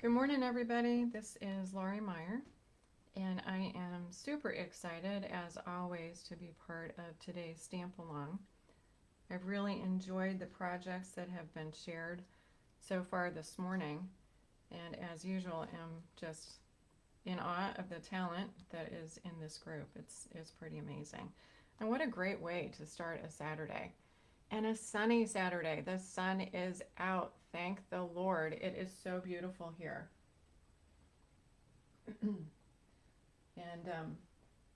Good morning, everybody. This is Laurie Meyer, and I am super excited, as always, to be part of today's Stamp Along. I've really enjoyed the projects that have been shared so far this morning, and as usual, am just in awe of the talent that is in this group. It's pretty amazing. And what a great way to start a Saturday. And a sunny Saturday. The sun is out. Thank the Lord. It is so beautiful here. And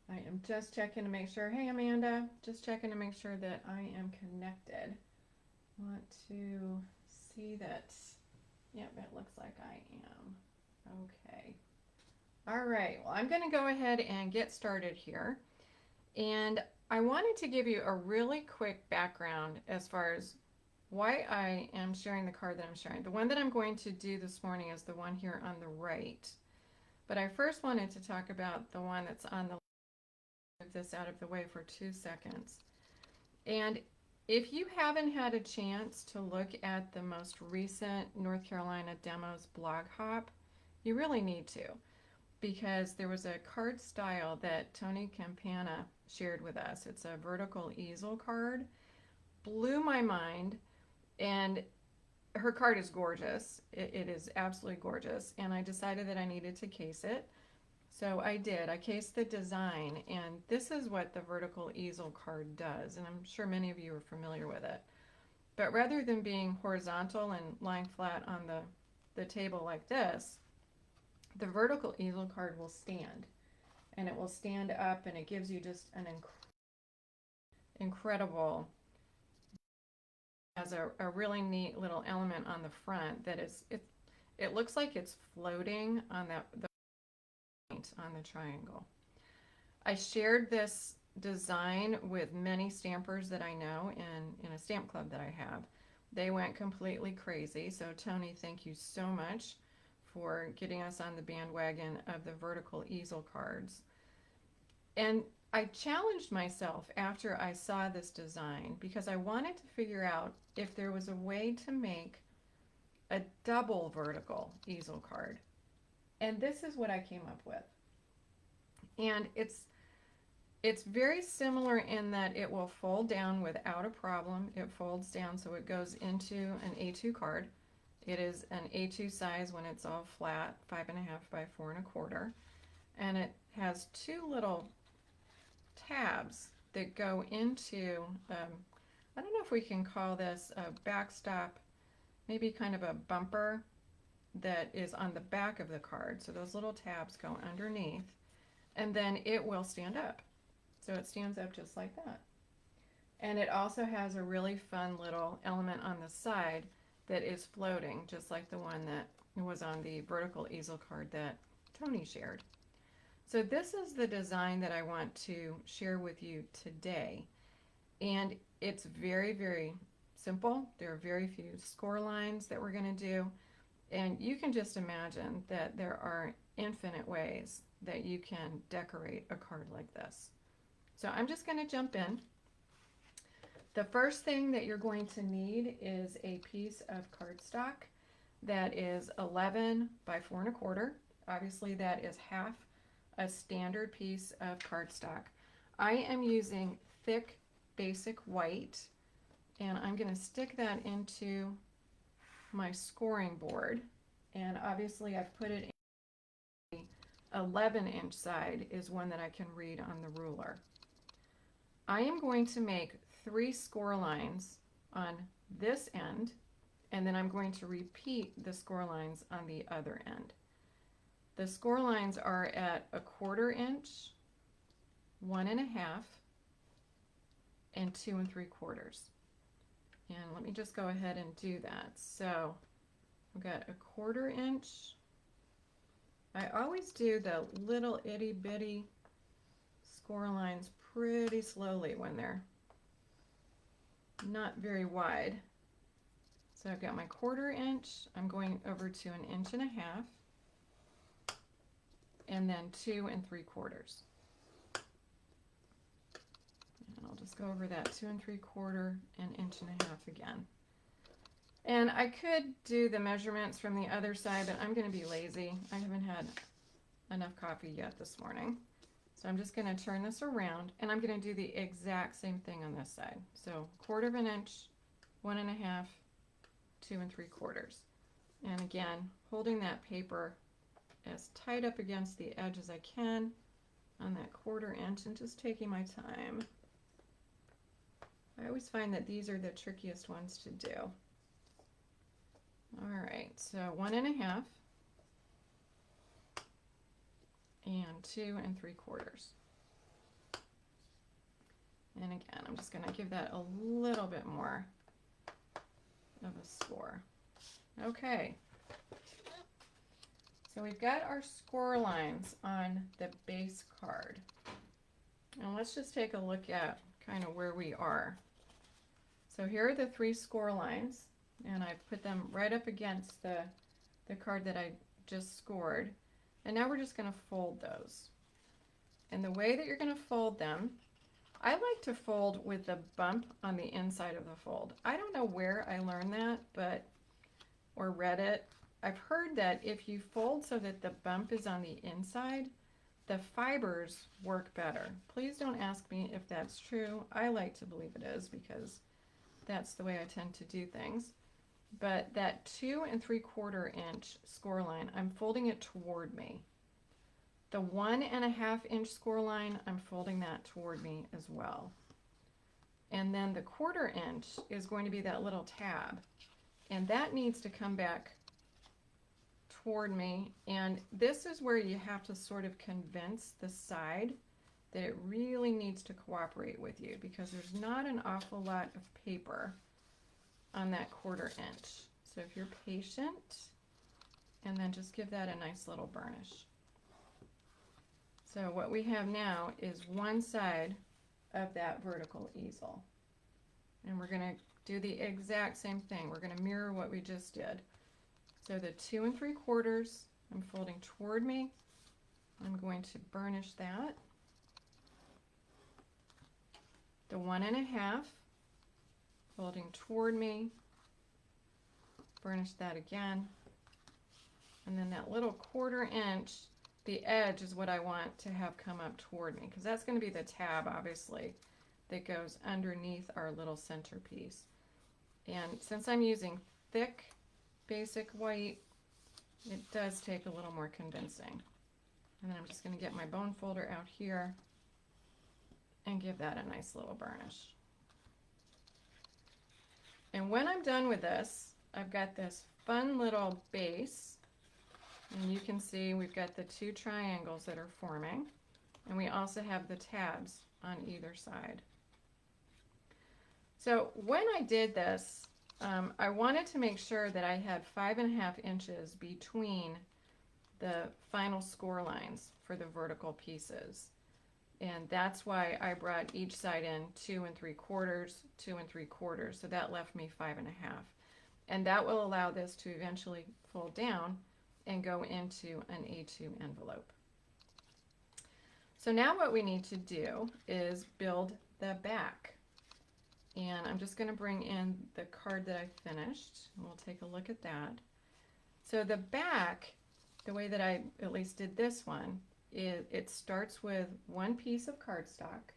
I am just checking to make sure. Hey, Amanda, just checking to make sure that I am connected. Want to see that. Yep, it looks like I am. Okay. All right. Well, I'm going to go ahead and get started here. And I wanted to give you a really quick background as far as why I am sharing the card that I'm sharing. The one that I'm going to do this morning is the one here on the right. But I first wanted to talk about the one that's on the left. Move this out of the way for 2 seconds. And if you haven't had a chance to look at the most recent North Carolina Demos blog hop, you really need to, because there was a card style that Tony Campana shared with us. It's a vertical easel card. Blew my mind, and her card is gorgeous. It is absolutely gorgeous, and I decided that I needed to case it. So I did. I cased the design, and this is what the vertical easel card does, and I'm sure many of you are familiar with it. But rather than being horizontal and lying flat on the table like this, the vertical easel card will stand, and it will stand up, and it gives you just an incredible, has a really neat little element on the front that is, it looks like it's floating on the point on the triangle. I shared this design with many stampers that I know in a stamp club that I have. They went completely crazy. So Tony, thank you so much for getting us on the bandwagon of the vertical easel cards. And I challenged myself after I saw this design because I wanted to figure out if there was a way to make a double vertical easel card. And this is what I came up with. And it's very similar in that it will fold down without a problem. It folds down so it goes into an A2 card. It is an A2 size when it's all flat, 5.5 by 4.25. And it has two little tabs that go into, I don't know if we can call this a backstop, maybe kind of a bumper that is on the back of the card. So those little tabs go underneath, and then it will stand up. So it stands up just like that. And it also has a really fun little element on the side that is floating, just like the one that was on the vertical easel card that Tony shared. So this is the design that I want to share with you today. And it's very, very simple. There are very few score lines that we're going to do. And you can just imagine that there are infinite ways that you can decorate a card like this. So I'm just going to jump in. The first thing that you're going to need is a piece of cardstock that is 11 by 4.25. Obviously that is half a standard piece of cardstock. I am using thick basic white, and I'm going to stick that into my scoring board, and obviously I've put it in the 11-inch side is one that I can read on the ruler. I am going to make 3 score lines on this end, and then I'm going to repeat the score lines on the other end. The score lines are at 1/4 inch, 1.5, and 2 3/4. And let me just go ahead and do that. So I've got 1/4 inch. I always do the little itty bitty score lines pretty slowly when they're not very wide. So I've got my 1/4 inch. I'm going over to 1.5 inches, and then 2 3/4. And I'll just go over that 2 3/4 and 1.5 inches again. And I could do the measurements from the other side, but I'm going to be lazy. I haven't had enough coffee yet this morning. So I'm just going to turn this around, and I'm going to do the exact same thing on this side. So 1/4 inch, 1.5, 2 3/4. And again, holding that paper as tight up against the edge as I can on that 1/4 inch and just taking my time. I always find that these are the trickiest ones to do. All right, so 1.5 and 2 3/4. And again, I'm just going to give that a little bit more of a score. Okay, so we've got our score lines on the base card. And let's just take a look at kind of where we are. So here are the 3 score lines, and I put them right up against the card that I just scored. And now we're just going to fold those. And the way that you're going to fold them, I like to fold with the bump on the inside of the fold. I don't know where I learned that, or read it. I've heard that if you fold so that the bump is on the inside, the fibers work better. Please don't ask me if that's true. I like to believe it is because that's the way I tend to do things. But that 2 3/4 inch score line, I'm folding it toward me. The 1.5 inch score line, I'm folding that toward me as well. And then the 1/4 inch is going to be that little tab. And that needs to come back toward me. And this is where you have to sort of convince the side that it really needs to cooperate with you, because there's not an awful lot of paper on that 1/4 inch. So if you're patient, and then just give that a nice little burnish. So what we have now is one side of that vertical easel. And we're going to do the exact same thing. We're going to mirror what we just did. So the 2 3/4, I'm folding toward me. I'm going to burnish that. The 1.5, folding toward me, burnish that again. And then that little 1/4 inch, the edge is what I want to have come up toward me, because that's going to be the tab, obviously, that goes underneath our little centerpiece. And since I'm using thick basic white, it does take a little more convincing. And then I'm just going to get my bone folder out here and give that a nice little burnish. And when I'm done with this, I've got this fun little base, and you can see we've got the 2 triangles that are forming, and we also have the tabs on either side. So when I did this, I wanted to make sure that I had 5.5 inches between the final score lines for the vertical pieces. And that's why I brought each side in 2 3/4, 2 3/4. So that left me 5.5. And that will allow this to eventually fold down and go into an A2 envelope. So now what we need to do is build the back. And I'm just going to bring in the card that I finished, and we'll take a look at that. So the back, the way that I at least did this one, it starts with one piece of cardstock.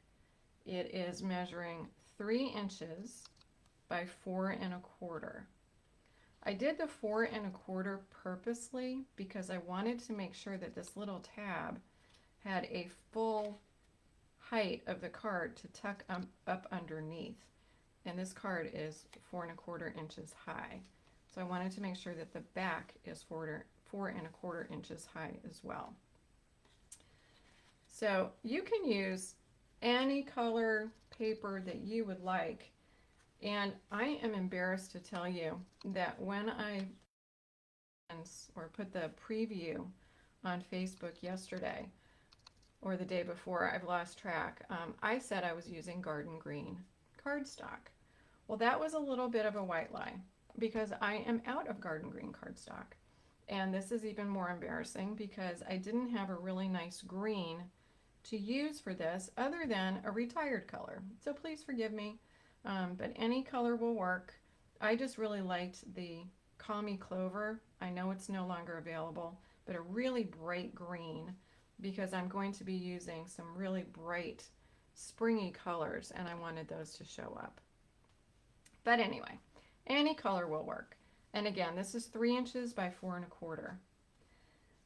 It is measuring 3 inches by 4 1/4. I did the 4 1/4 purposely because I wanted to make sure that this little tab had a full height of the card to tuck up underneath. And this card is 4 1/4 inches high. So I wanted to make sure that the back is 4 1/4 inches high as well. So you can use any color paper that you would like. And I am embarrassed to tell you that when I put the preview on Facebook yesterday or the day before, I've lost track, I said I was using garden green cardstock. Well, that was a little bit of a white lie because I am out of garden green cardstock. And this is even more embarrassing because I didn't have a really nice green to use for this other than a retired color. So please forgive me, but any color will work. I just really liked the Call Me Clover. I know it's no longer available, but a really bright green, because I'm going to be using some really bright springy colors and I wanted those to show up. But anyway, any color will work. And again, this is 3 inches by 4 1/4.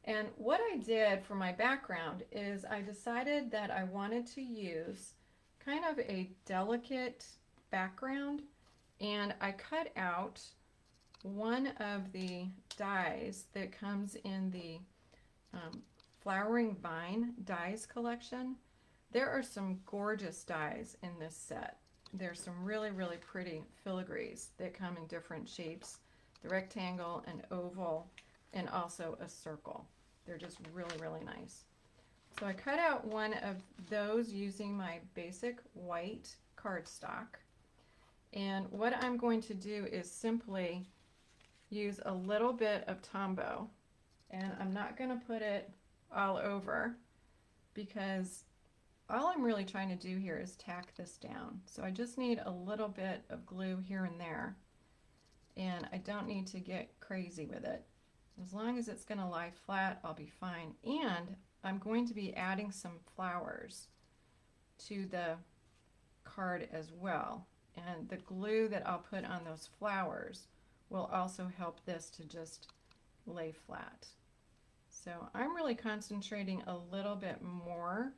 And what I did for my background is I decided that I wanted to use kind of a delicate background, and I cut out one of the dies that comes in the um, Flowering Vine dies collection. There are some gorgeous dies in this set. There's some really, really pretty filigrees that come in different shapes, the rectangle, an oval, and also a circle. They're just really, really nice. So I cut out one of those using my basic white cardstock. And what I'm going to do is simply use a little bit of Tombow. And I'm not going to put it all over because all I'm really trying to do here is tack this down. So I just need a little bit of glue here and there. And I don't need to get crazy with it. As long as it's going to lie flat, I'll be fine. And I'm going to be adding some flowers to the card as well. And the glue that I'll put on those flowers will also help this to just lay flat. So I'm really concentrating a little bit more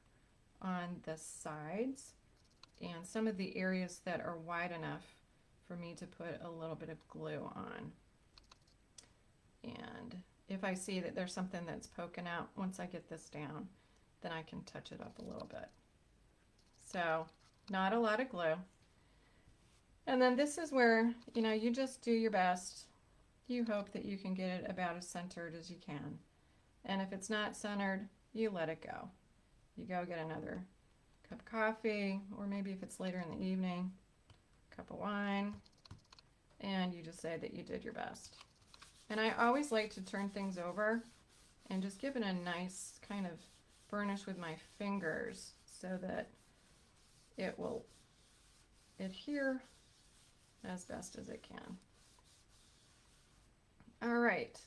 on the sides and some of the areas that are wide enough for me to put a little bit of glue on. And if I see that there's something that's poking out, once I get this down, then I can touch it up a little bit. So not a lot of glue. And then this is where, you just do your best. You hope that you can get it about as centered as you can. And if it's not centered, you let it go. You go get another cup of coffee, or maybe if it's later in the evening, a cup of wine, and you just say that you did your best. And I always like to turn things over and just give it a nice kind of burnish with my fingers so that it will adhere as best as it can. All right,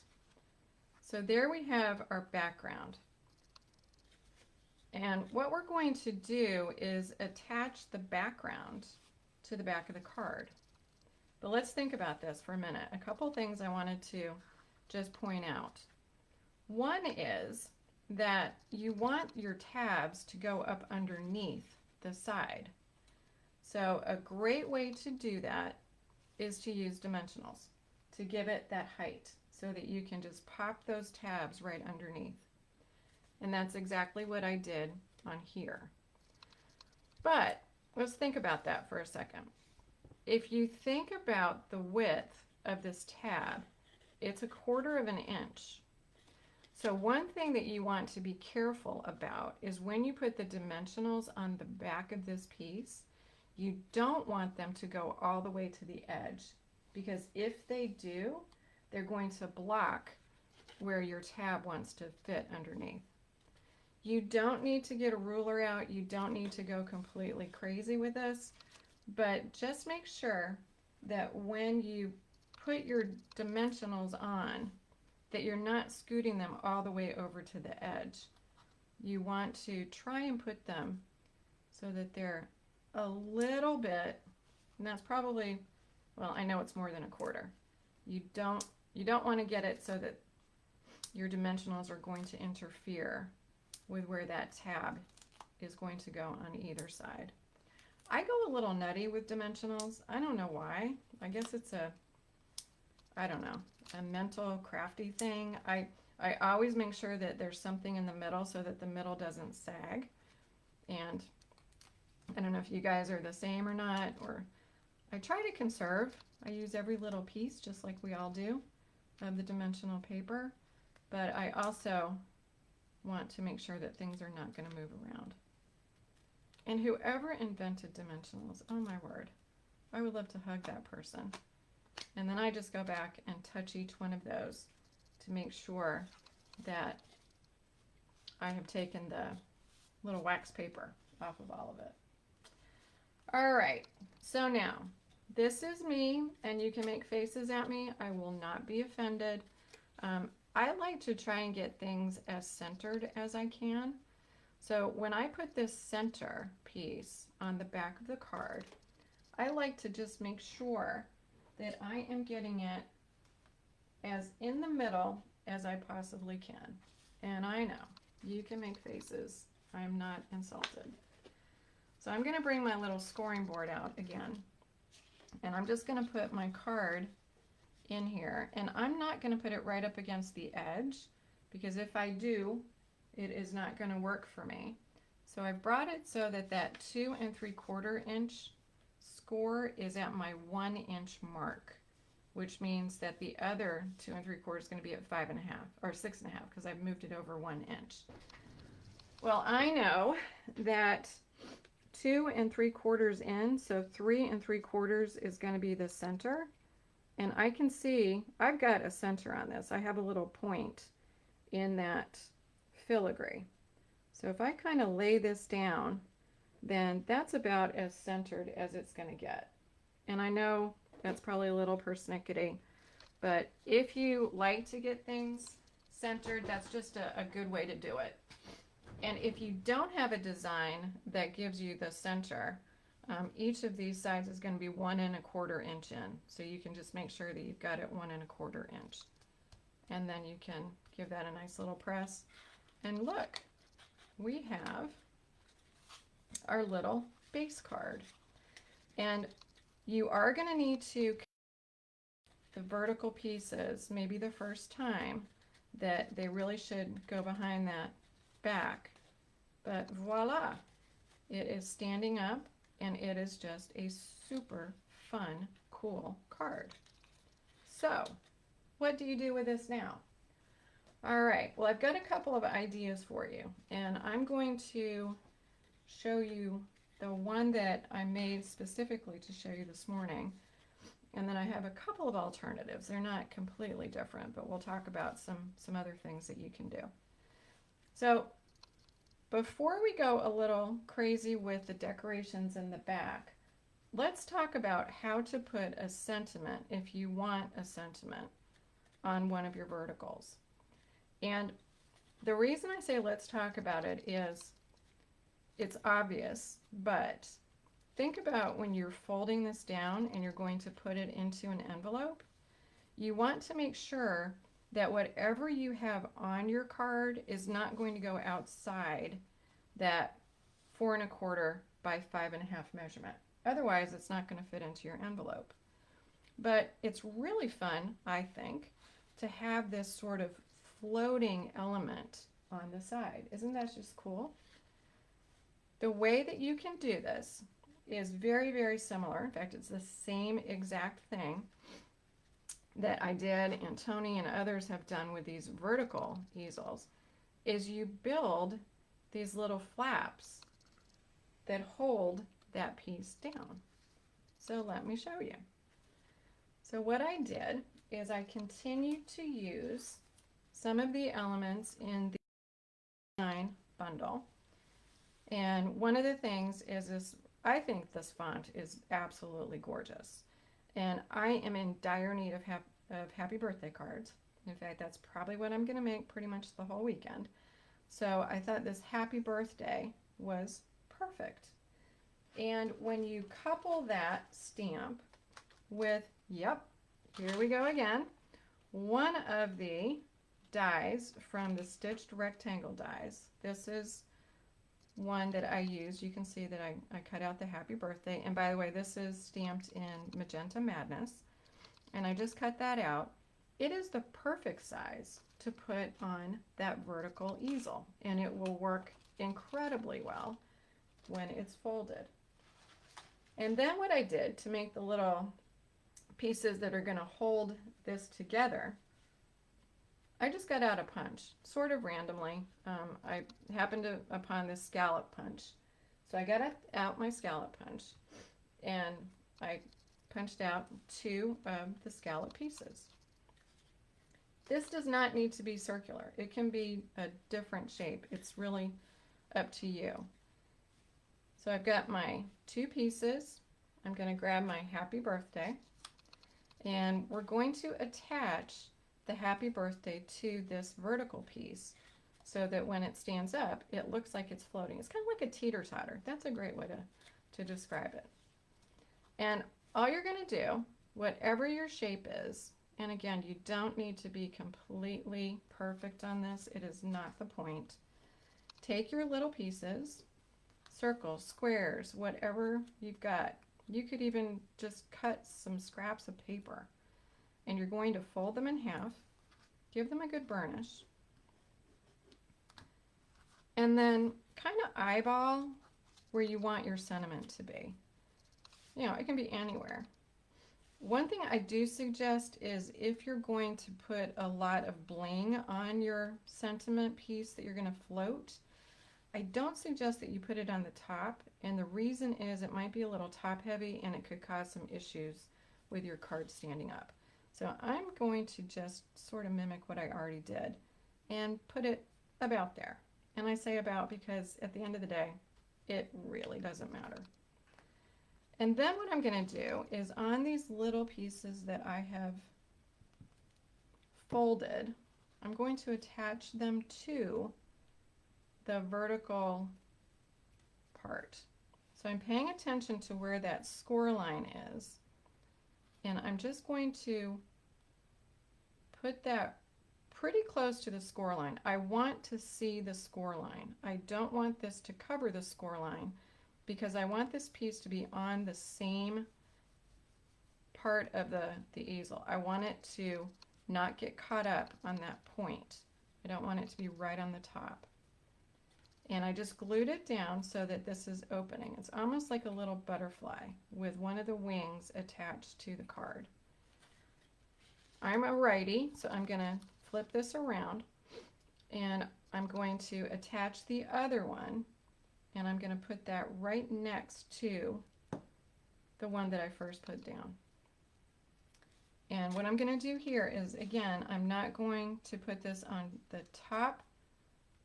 so there we have our background. And what we're going to do is attach the background to the back of the card. But let's think about this for a minute. A couple things I wanted to just point out. One is that you want your tabs to go up underneath the side. So a great way to do that is to use dimensionals to give it that height so that you can just pop those tabs right underneath. And that's exactly what I did on here. But let's think about that for a second. If you think about the width of this tab, it's 1/4 of an inch. So one thing that you want to be careful about is when you put the dimensionals on the back of this piece, you don't want them to go all the way to the edge, because if they do, they're going to block where your tab wants to fit underneath. You don't need to get a ruler out. You don't need to go completely crazy with this, but just make sure that when you put your dimensionals on, that you're not scooting them all the way over to the edge. You want to try and put them so that they're a little bit, and that's probably, well, I know it's more than 1/4. You don't want to get it so that your dimensionals are going to interfere with where that tab is going to go on either side. I go a little nutty with dimensionals. I don't know why. I guess it's a mental crafty thing. I always make sure that there's something in the middle so that the middle doesn't sag. And I don't know if you guys are the same or not, or I try to conserve. I use every little piece just like we all do of the dimensional paper, but I also want to make sure that things are not going to move around. And whoever invented dimensionals, oh my word, I would love to hug that person. And then I just go back and touch each one of those to make sure that I have taken the little wax paper off of all of it. All right, so now This is me, and you can make faces at me. I will not be offended. I like to try and get things as centered as I can. So when I put this center piece on the back of the card, I like to just make sure that I am getting it as in the middle as I possibly can. And I know, you can make faces. I'm not insulted. So I'm going to bring my little scoring board out again. And I'm just going to put my card in here. And I'm not going to put it right up against the edge, because if I do, it is not going to work for me. So I've brought it so that that 2 3/4 inch score is at my 1 inch mark, which means that the other 2 3/4 is going to be at 5 1/2 or 6 1/2, because I've moved it over 1 inch. Well, I know that 2 3/4 in, so 3 3/4 is going to be the center. And I can see I've got a center on this. I have a little point in that filigree. So if I kind of lay this down, then that's about as centered as it's going to get. And I know that's probably a little persnickety, but if you like to get things centered, that's just a good way to do it. And if you don't have a design that gives you the center, each of these sides is going to be 1 1/4 inch in. So you can just make sure that you've got it 1 1/4 inch. And then you can give that a nice little press. And look, we have our little base card. And you are going to need to cut the vertical pieces maybe the first time, that they really should go behind that back. But voila, it is standing up, and it is just a super fun, cool card. So what do you do with this now? All right, well, I've got a couple of ideas for you, and I'm going to show you the one that I made specifically to show you this morning. And then I have a couple of alternatives. They're not completely different, but we'll talk about some other things that you can do. So before we go a little crazy with the decorations in the back, let's talk about how to put a sentiment, if you want a sentiment, on one of your verticals. And the reason I say let's talk about it is it's obvious, but think about when you're folding this down and you're going to put it into an envelope. You want to make sure that whatever you have on your card is not going to go outside that 4 1/4 by 5 1/2 measurement. Otherwise, it's not going to fit into your envelope. But it's really fun, I think, to have this sort of floating element on the side. Isn't that just cool? The way that you can do this is very, very similar. In fact, it's the same exact thing that I did and Tony and others have done with these vertical easels, is you build these little flaps that hold that piece down. So let me show you. So what I did is I continued to use some of the elements in the design bundle. And one of the things is this, I think this font is absolutely gorgeous. And I am in dire need of happy birthday cards. In fact, that's probably what I'm going to make pretty much the whole weekend. So I thought this happy birthday was perfect. And when you couple that stamp with, yep, here we go again, one of the dies from the stitched rectangle dies. This is one that I used. You can see that I cut out the happy birthday. And by the way, this is stamped in Magenta Madness. And I just cut that out. It is the perfect size to put on that vertical easel. And it will work incredibly well when it's folded. And then what I did to make the little pieces that are going to hold this together, I just got out a punch, sort of randomly. I happened upon this scallop punch. So I got out my scallop punch, and I punched out 2 of the scallop pieces. This does not need to be circular. It can be a different shape. It's really up to you. So I've got my 2 pieces. I'm going to grab my happy birthday, and we're going to attach the happy birthday to this vertical piece so that when it stands up, it looks like it's floating. It's kind of like a teeter-totter. That's a great way to describe it. And all you're going to do, whatever your shape is, and again, you don't need to be completely perfect on this. It is not the point. Take your little pieces, circles, squares, whatever you've got. You could even just cut some scraps of paper, and you're going to fold them in half, give them a good burnish, and then kind of eyeball where you want your sentiment to be. You know, it can be anywhere. One thing I do suggest is if you're going to put a lot of bling on your sentiment piece that you're going to float, I don't suggest that you put it on the top, and the reason is it might be a little top heavy and it could cause some issues with your card standing up. So I'm going to just sort of mimic what I already did and put it about there. And I say about because at the end of the day, it really doesn't matter. And then what I'm going to do is on these little pieces that I have folded, I'm going to attach them to the vertical part. So I'm paying attention to where that score line is, and I'm just going to put that pretty close to the score line. I want to see the score line. I don't want this to cover the score line because I want this piece to be on the same part of the easel. I want it to not get caught up on that point. I don't want it to be right on the top. And I just glued it down so that this is opening. It's almost like a little butterfly with one of the wings attached to the card. I'm a righty, so I'm going to flip this around, and I'm going to attach the other one, and I'm going to put that right next to the one that I first put down. And what I'm going to do here is, again, I'm not going to put this on the top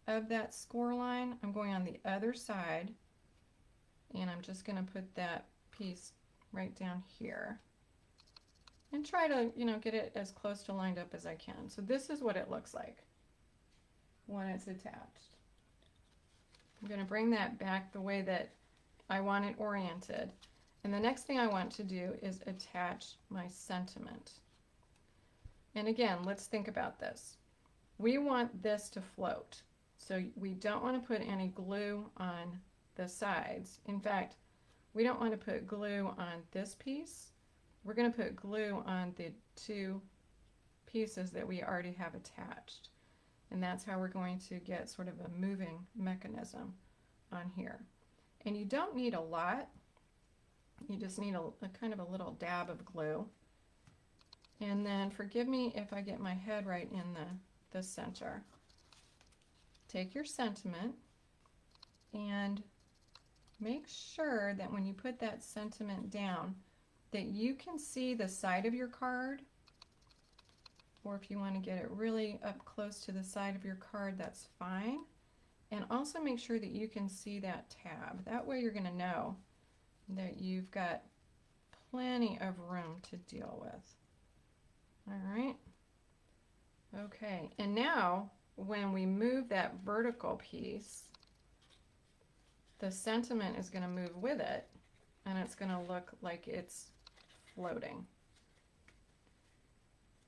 of that score line. I'm going on the other side, and I'm just going to put that piece right down here and try to, you know, get it as close to lined up as I can. So this is what it looks like when it's attached. I'm going to bring that back the way that I want it oriented. And the next thing I want to do is attach my sentiment. And again, let's think about this. We want this to float. So we don't want to put any glue on the sides. In fact, we don't want to put glue on this piece. We're going to put glue on the two pieces that we already have attached. And that's how we're going to get sort of a moving mechanism on here. And you don't need a lot. You just need a kind of a little dab of glue. And then forgive me if I get my head right in the center. Take your sentiment and make sure that when you put that sentiment down that you can see the side of your card, or if you want to get it really up close to the side of your card, that's fine. And also make sure that you can see that tab. That way you're going to know that you've got plenty of room to deal with. All right. Okay, and now when we move that vertical piece, the sentiment is going to move with it, and it's going to look like it's floating.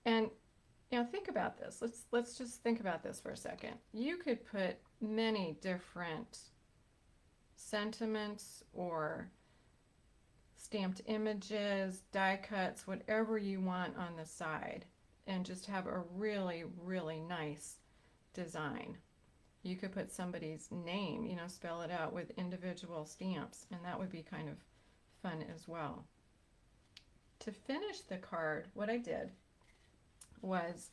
And you know, think about this. Let's just think about this for a second. You could put many different sentiments or stamped images, die cuts, whatever you want on the side, and just have a really, really nice design. You could put somebody's name, you know, spell it out with individual stamps, and that would be kind of fun as well. To finish the card, what I did was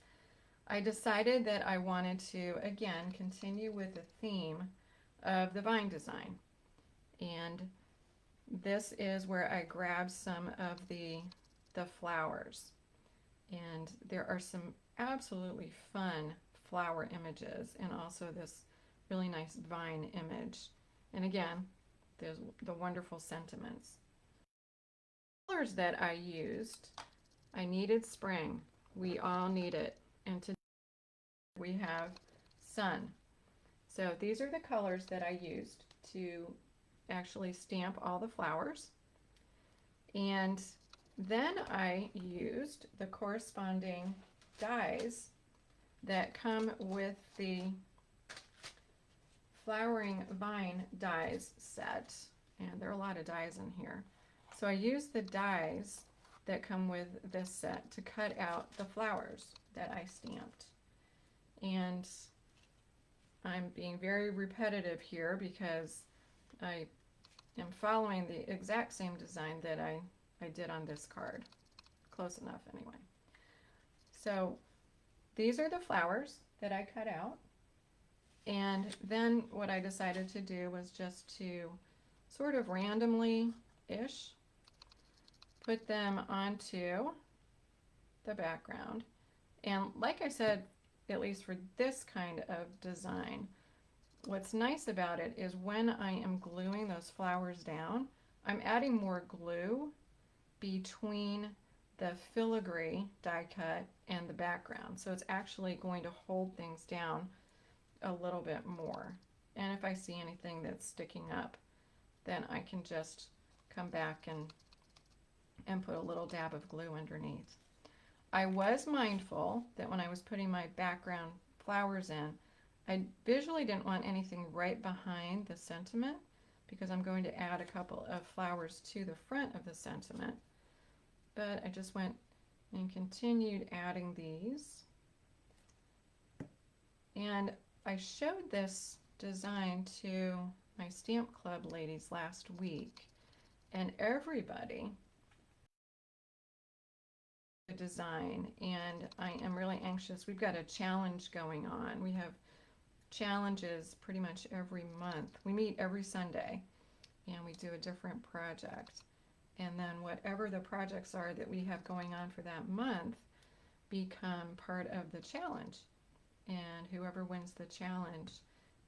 I decided that I wanted to, again, continue with the theme of the vine design. And this is where I grabbed some of the flowers. And there are some absolutely fun flower images, and also this really nice vine image. And again, there's the wonderful sentiments. Colors that I used, I needed spring. We all need it. And today we have sun. So these are the colors that I used to actually stamp all the flowers. And then I used the corresponding dies that come with the flowering vine dies set. And there are a lot of dies in here. So I used the dies that come with this set to cut out the flowers that I stamped. And I'm being very repetitive here because I am following the exact same design that I did on this card. Close enough anyway. So these are the flowers that I cut out. And then what I decided to do was just to sort of randomly-ish put them onto the background. And like I said, at least for this kind of design, what's nice about it is when I am gluing those flowers down, I'm adding more glue between the filigree die cut and the background. So it's actually going to hold things down a little bit more. And if I see anything that's sticking up, then I can just come back and put a little dab of glue underneath. I was mindful that when I was putting my background flowers in, I visually didn't want anything right behind the sentiment because I'm going to add a couple of flowers to the front of the sentiment. But I just went and continued adding these. And I showed this design to my stamp club ladies last week, and everybody the design, and I am really anxious. We've got a challenge going on. We have challenges pretty much every month. We meet every Sunday and we do a different project. And then whatever the projects are that we have going on for that month become part of the challenge. And whoever wins the challenge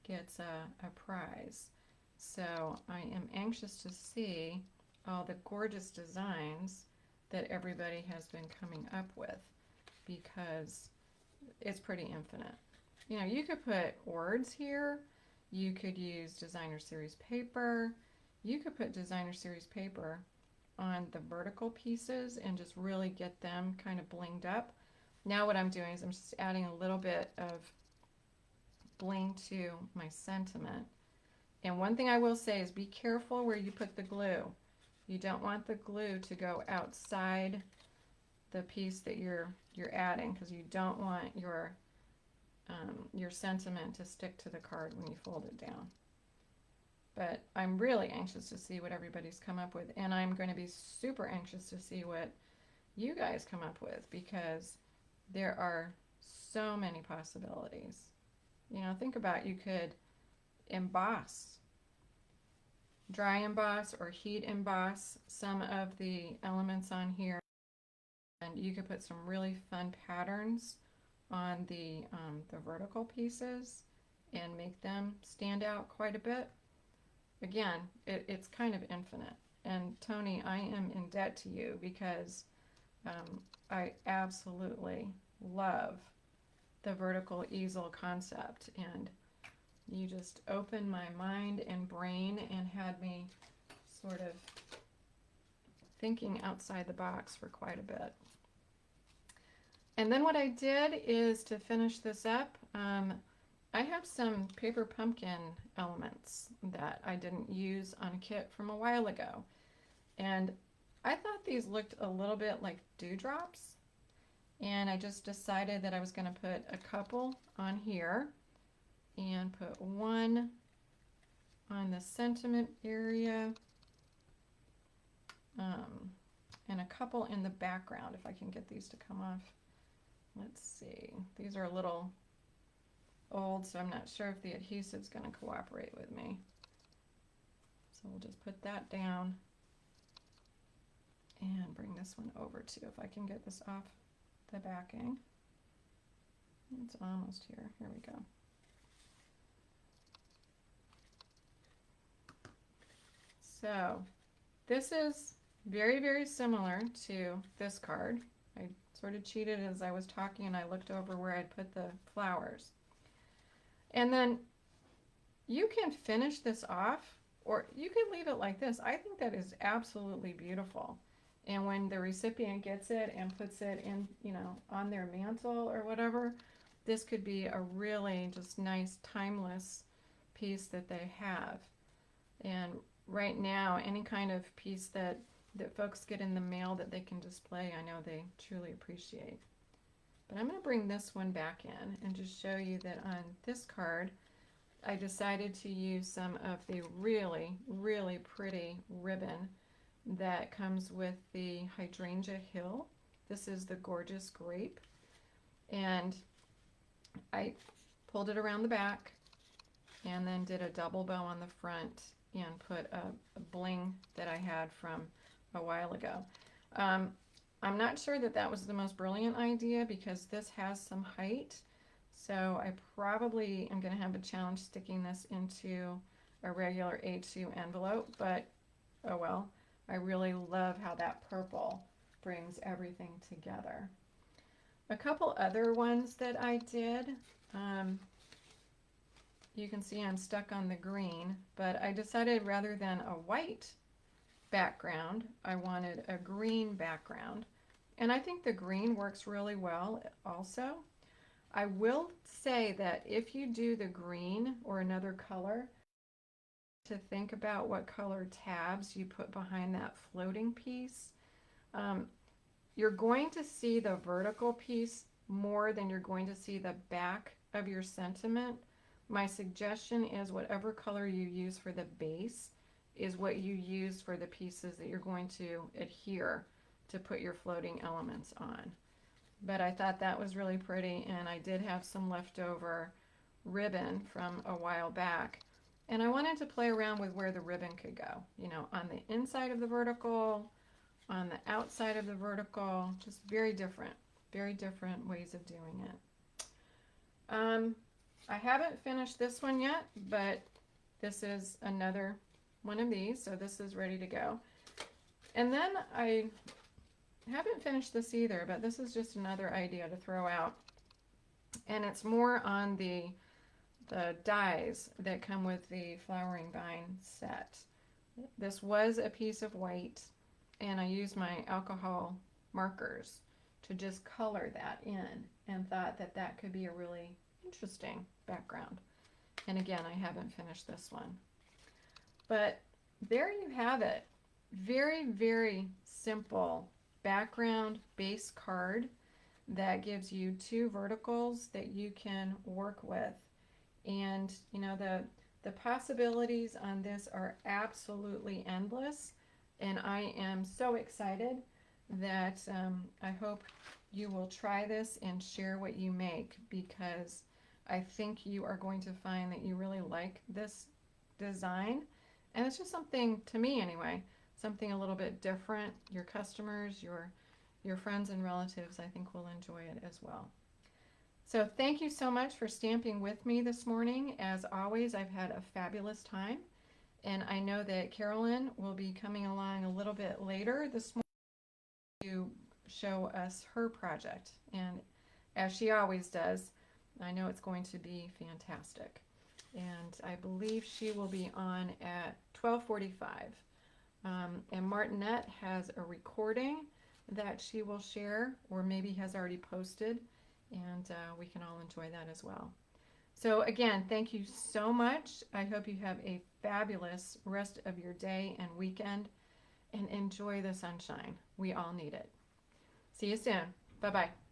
gets a prize. So I am anxious to see all the gorgeous designs that everybody has been coming up with because it's pretty infinite. You know, you could put words here, you could use designer series paper, you could put designer series paper on the vertical pieces and just really get them kind of blinged up. Now what I'm doing is I'm just adding a little bit of bling to my sentiment. And one thing I will say is be careful where you put the glue. You don't want the glue to go outside the piece that you're adding because you don't want your sentiment to stick to the card when you fold it down. But I'm really anxious to see what everybody's come up with, and I'm going to be super anxious to see what you guys come up with because there are so many possibilities. You know, think about you could emboss, dry emboss or heat emboss some of the elements on here, and you could put some really fun patterns on the vertical pieces and make them stand out quite a bit. Again, it's kind of infinite. And Tony, I am in debt to you because I absolutely love the vertical easel concept, and you just opened my mind and brain and had me sort of thinking outside the box for quite a bit. And then what I did is to finish this up, I have some paper pumpkin elements that I didn't use on a kit from a while ago. And I thought these looked a little bit like dewdrops. And I just decided that I was going to put a couple on here and put one on the sentiment area and a couple in the background if I can get these to come off. Let's see. These are a little old, so I'm not sure if the adhesive's going to cooperate with me. So we'll just put that down and bring this one over too if I can get this off the backing. It's almost here. Here we go. So this is very, very similar to this card. I sort of cheated as I was talking and I looked over where I'd put the flowers. And then you can finish this off or you can leave it like this. I think that is absolutely beautiful. And when the recipient gets it and puts it in, you know, on their mantle or whatever, this could be a really just nice, timeless piece that they have. And right now, any kind of piece that folks get in the mail that they can display, I know they truly appreciate. But I'm going to bring this one back in and just show you that on this card, I decided to use some of the really, really pretty ribbon that comes with the Hydrangea Hill. This is the Gorgeous Grape. And I pulled it around the back and then did a double bow on the front and put a bling that I had from a while ago. I'm not sure that that was the most brilliant idea because this has some height. So I probably am going to have a challenge sticking this into a regular A2 envelope, but oh well. I really love how that purple brings everything together. A couple other ones that I did. You can see I'm stuck on the green, but I decided rather than a white background, I wanted a green background. And I think the green works really well also. I will say that if you do the green or another color, to think about what color tabs you put behind that floating piece. You're going to see the vertical piece more than you're going to see the back of your sentiment. My suggestion is whatever color you use for the base is what you use for the pieces that you're going to adhere to put your floating elements on. But I thought that was really pretty, and I did have some leftover ribbon from a while back. And I wanted to play around with where the ribbon could go, you know, on the inside of the vertical, on the outside of the vertical, just very different ways of doing it. I haven't finished this one yet, but this is another one of these, so this is ready to go. And then I haven't finished this either, but this is just another idea to throw out. And it's more on the dies that come with the flowering vine set. This was a piece of white, and I used my alcohol markers to just color that in and thought that that could be a really interesting background. And again, I haven't finished this one. But there you have it. Very, very simple background base card that gives you two verticals that you can work with. And you know, the possibilities on this are absolutely endless, and I am so excited that I hope you will try this and share what you make, because I think you are going to find that you really like this design, and it's just something, to me anyway, something a little bit different. Your customers, your friends and relatives, I think, will enjoy it as well. So thank you so much for stamping with me this morning. As always, I've had a fabulous time, and I know that Carolyn will be coming along a little bit later this morning to show us her project. And as she always does, I know it's going to be fantastic. And I believe she will be on at 12:45. And Martinette has a recording that she will share, or maybe has already posted, and we can all enjoy that as well. So again, thank you so much. I hope you have a fabulous rest of your day and weekend, and enjoy the sunshine. We all need it. See you soon. Bye-bye.